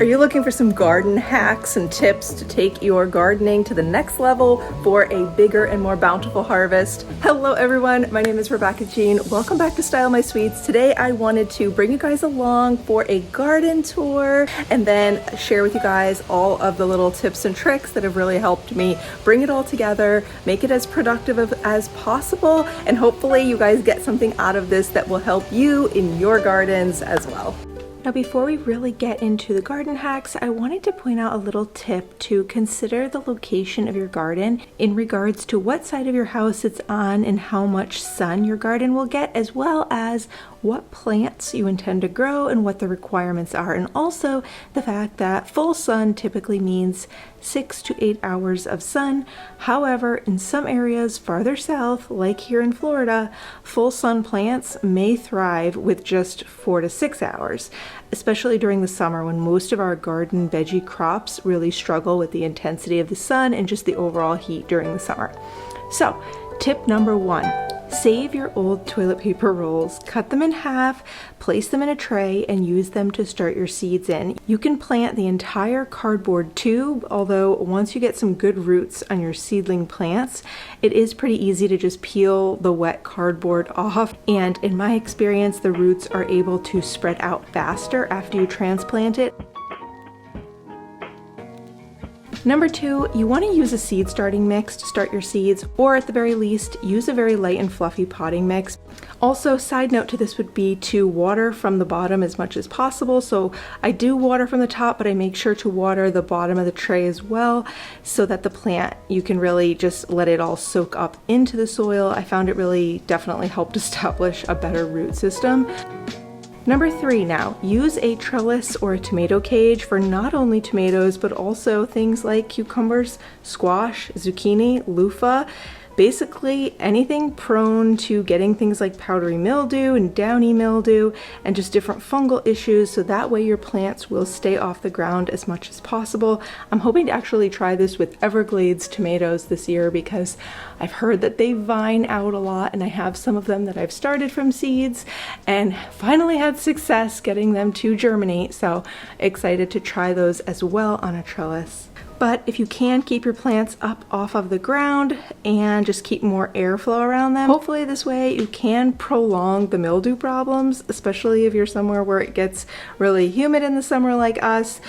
Are you looking for some garden hacks and tips to take your gardening to the next level for a bigger and more bountiful harvest? Hello everyone, my name is Rebecca Jean. Welcome back to Style My Sweets. Today I wanted to bring you guys along for a garden tour and then share with you guys all of the little tips and tricks that have really helped me bring it all together, make it as productive as possible, and hopefully you guys get something out of this that will help you in your gardens as well. Now, before we really get into the garden hacks, I wanted to point out a little tip to consider the location of your garden in regards to what side of your house it's on and how much sun your garden will get, as well as what plants you intend to grow and what the requirements are. And also the fact that full sun typically means 6 to 8 hours of sun. However, in some areas farther south, like here in Florida, full sun plants may thrive with just 4 to 6 hours, especially during the summer when most of our garden veggie crops really struggle with the intensity of the sun and just the overall heat during the summer. So, tip number 1. Save your old toilet paper rolls, cut them in half, place them in a tray, and use them to start your seeds in. You can plant the entire cardboard tube, although once you get some good roots on your seedling plants, it is pretty easy to just peel the wet cardboard off. And in my experience, the roots are able to spread out faster after you transplant it. Number 2, you want to use a seed starting mix to start your seeds, or at the very least, use a very light and fluffy potting mix. Also, side note to this would be to water from the bottom as much as possible. So I do water from the top, but I make sure to water the bottom of the tray as well, so that the plant, you can really just let it all soak up into the soil. I found it really definitely helped establish a better root system. Number 3 now, use a trellis or a tomato cage for not only tomatoes, but also things like cucumbers, squash, zucchini, loofah, basically anything prone to getting things like powdery mildew and downy mildew and just different fungal issues, so that way your plants will stay off the ground as much as possible. I'm hoping to actually try this with Everglades tomatoes this year because I've heard that they vine out a lot, and I have some of them that I've started from seeds and finally had success getting them to germinate, so excited to try those as well on a trellis. But if you can keep your plants up off of the ground and just keep more airflow around them, hopefully this way you can prolong the mildew problems, especially if you're somewhere where it gets really humid in the summer like us.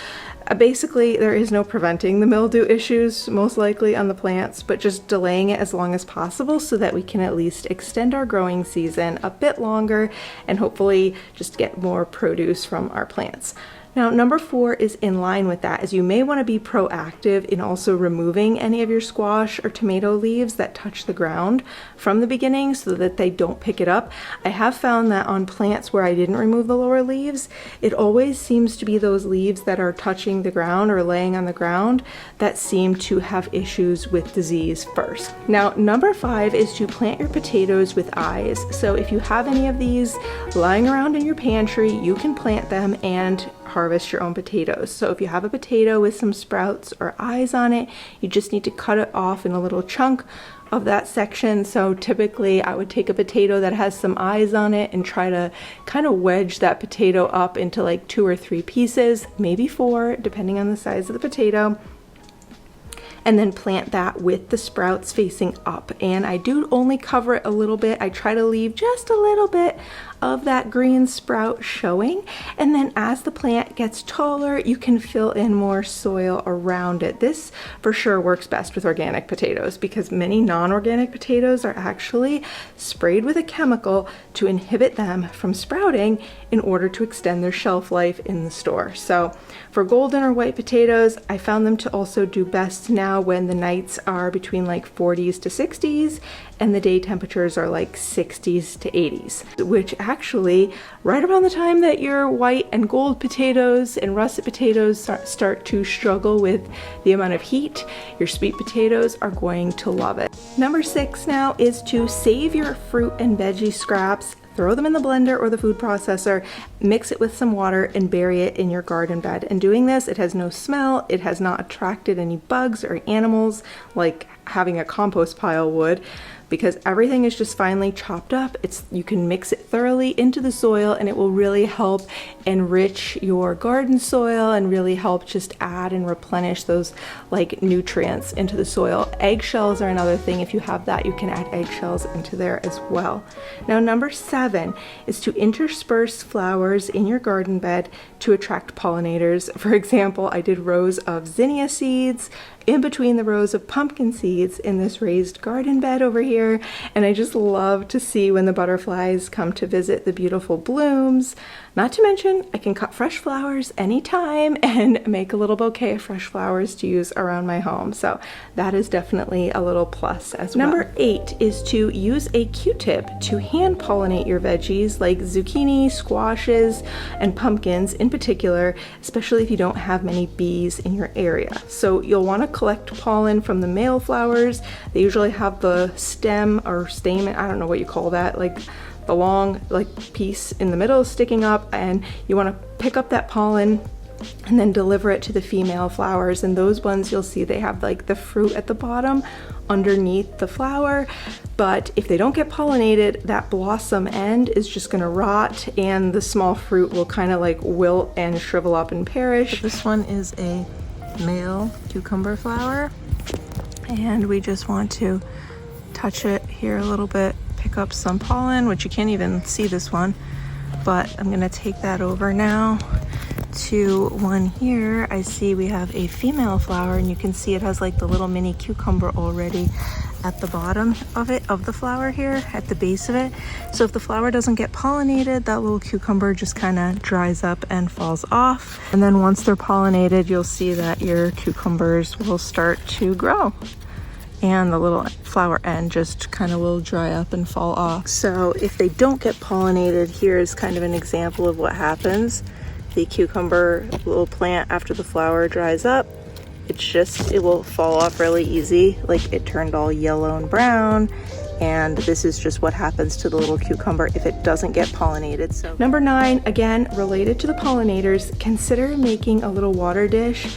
Basically, there is no preventing the mildew issues, most likely on the plants, but just delaying it as long as possible so that we can at least extend our growing season a bit longer and hopefully just get more produce from our plants. Now, number 4 is in line with that, as you may want to be proactive in also removing any of your squash or tomato leaves that touch the ground from the beginning so that they don't pick it up. I have found that on plants where I didn't remove the lower leaves, it always seems to be those leaves that are touching the ground or laying on the ground that seem to have issues with disease first. Now, number 5 is to plant your potatoes with eyes. So if you have any of these lying around in your pantry, you can plant them and harvest your own potatoes. So if you have a potato with some sprouts or eyes on it, you just need to cut it off in a little chunk of that section. So typically I would take a potato that has some eyes on it and try to kind of wedge that potato up into like 2 or 3 pieces, maybe 4, depending on the size of the potato, and then plant that with the sprouts facing up. And I do only cover it a little bit. I try to leave just a little bit of that green sprout showing, and then as the plant gets taller, you can fill in more soil around it. This for sure works best with organic potatoes because many non-organic potatoes are actually sprayed with a chemical to inhibit them from sprouting in order to extend their shelf life in the store. So for golden or white potatoes, I found them to also do best now when the nights are between like 40s to 60s and the day temperatures are like 60s to 80s, which actually right around the time that your white and gold potatoes and russet potatoes start to struggle with the amount of heat, your sweet potatoes are going to love it. Number 6 now is to save your fruit and veggie scraps. Throw them in the blender or the food processor, mix it with some water, and bury it in your garden bed. And doing this, it has no smell, it has not attracted any bugs or animals like having a compost pile would. because everything is just finely chopped up. You can mix it thoroughly into the soil, and it will really help enrich your garden soil and really help just add and replenish those like nutrients into the soil. Eggshells are another thing. If you have that, you can add eggshells into there as well. Now, number 7 is to intersperse flowers in your garden bed to attract pollinators. For example, I did rows of zinnia seeds in between the rows of pumpkin seeds in this raised garden bed over here, and I just love to see when the butterflies come to visit the beautiful blooms. Not to mention, I can cut fresh flowers anytime and make a little bouquet of fresh flowers to use around my home. So that is definitely a little plus as well. Number 8 is to use a Q-tip to hand pollinate your veggies like zucchini, squashes, and pumpkins in particular, especially if you don't have many bees in your area. So you'll want to collect pollen from the male flowers. They usually have the stem or stamen, I don't know what you call that, like the long piece in the middle sticking up, and you want to pick up that pollen and then deliver it to the female flowers. And those ones, you'll see they have like the fruit at the bottom underneath the flower, but if they don't get pollinated, that blossom end is just going to rot and the small fruit will kind of like wilt and shrivel up and perish. This one is a male cucumber flower, and we just want to touch it here a little bit, pick up some pollen, which you can't even see this one, but I'm gonna take that over now to one here. I see we have a female flower, and you can see it has like the little mini cucumber already at the bottom of the flower here, at the base of it. So if the flower doesn't get pollinated, that little cucumber just kind of dries up and falls off. And then once they're pollinated, you'll see that your cucumbers will start to grow, and the little flower end just kind of will dry up and fall off. So if they don't get pollinated, here is kind of an example of what happens. The cucumber little plant, after the flower dries up, it will fall off really easy. Like it turned all yellow and brown, and this is just what happens to the little cucumber if it doesn't get pollinated. So number 9, again related to the pollinators, consider making a little water dish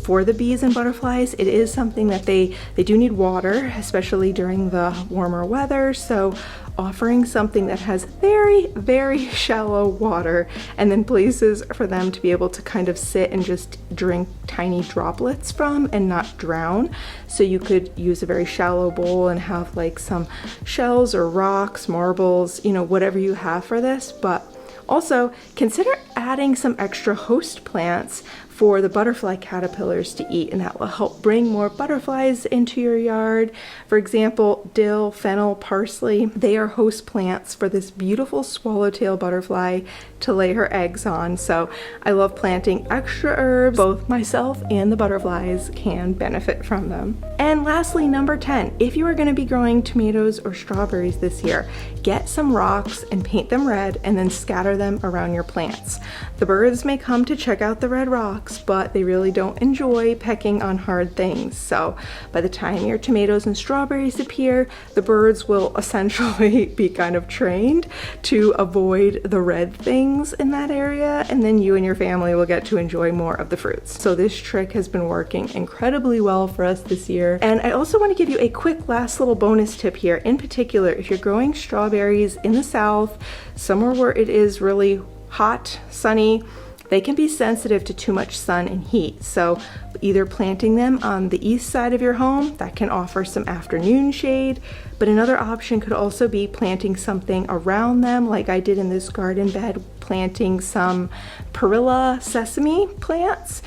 for the bees and butterflies. It is something that they do need water, especially during the warmer weather. So offering something that has very, very shallow water, and then places for them to be able to kind of sit and just drink tiny droplets from and not drown. So you could use a very shallow bowl and have like some shells or rocks, marbles, whatever you have for this. But also consider adding some extra host plants for the butterfly caterpillars to eat, and that will help bring more butterflies into your yard. For example, dill, fennel, parsley, they are host plants for this beautiful swallowtail butterfly to lay her eggs on. So I love planting extra herbs. Both myself and the butterflies can benefit from them. And lastly, number 10, if you are going to be growing tomatoes or strawberries this year, get some rocks and paint them red and then scatter them around your plants. The birds may come to check out the red rocks, but they really don't enjoy pecking on hard things. So by the time your tomatoes and strawberries appear, the birds will essentially be kind of trained to avoid the red things in that area, and then you and your family will get to enjoy more of the fruits. So this trick has been working incredibly well for us this year. And I also want to give you a quick last little bonus tip here. In particular, if you're growing strawberries in the south, somewhere where it is really hot, sunny, they can be sensitive to too much sun and heat. So either planting them on the east side of your home, that can offer some afternoon shade, but another option could also be planting something around them, like I did in this garden bed, planting some perilla sesame plants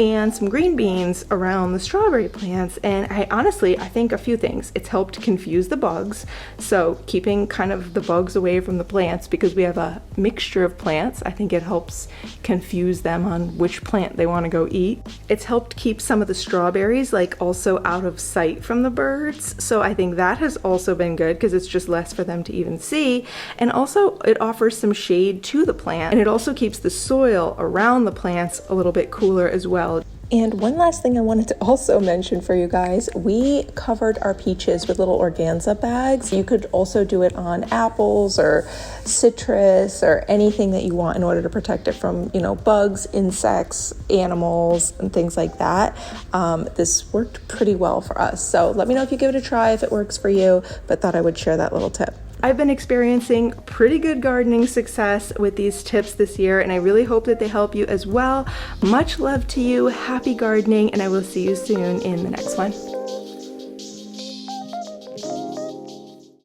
and some green beans around the strawberry plants. And I think a few things. It's helped confuse the bugs, so keeping kind of the bugs away from the plants, because we have a mixture of plants. I think it helps confuse them on which plant they want to go eat. It's helped keep some of the strawberries also out of sight from the birds, so I think that has also been good because it's just less for them to even see. And also it offers some shade to the plant, and it also keeps the soil around the plants a little bit cooler as well. And one last thing I wanted to also mention for you guys, we covered our peaches with little organza bags. You could also do it on apples or citrus or anything that you want in order to protect it from, you know, bugs, insects, animals, and things like that. This worked pretty well for us. So let me know if you give it a try, if it works for you, but thought I would share that little tip. I've been experiencing pretty good gardening success with these tips this year, and I really hope that they help you as well. Much love to you, happy gardening, and I will see you soon in the next one.